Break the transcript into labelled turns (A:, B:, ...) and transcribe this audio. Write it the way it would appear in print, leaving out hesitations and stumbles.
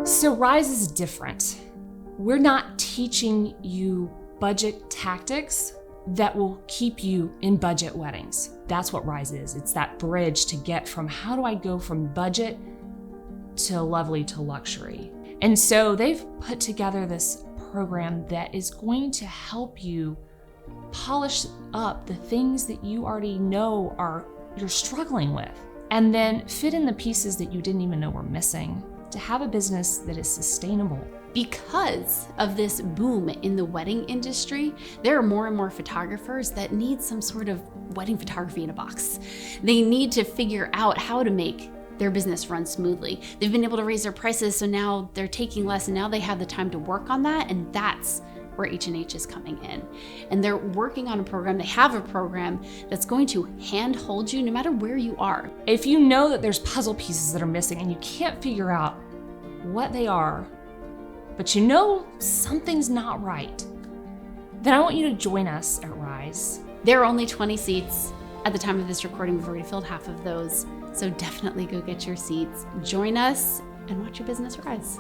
A: So Rise is different. We're not teaching you budget tactics that will keep you in budget weddings. That's what Rise is. It's that bridge to get from how do I go from budget to lovely to luxury. And so they've put together this program that is going to help you polish up the things that you already know you're struggling with, and then fit in the pieces that you didn't even know were missing to have a business that is sustainable.
B: Because of this boom in the wedding industry, there are more and more photographers that need some sort of wedding photography in a box. They need to figure out how to make their business run smoothly. They've been able to raise their prices, so now they're taking less, and now they have the time to work on that, and that's where H&H is coming in. And they're working on a program, they have a program that's going to handhold you no matter where you are.
A: If you know that there's puzzle pieces that are missing and you can't figure out what they are, but you know something's not right, then I want you to join us at Rise.
B: There are only 20 seats. At the time of this recording, we've already filled half of those. So definitely go get your seats. Join us and watch your business rise.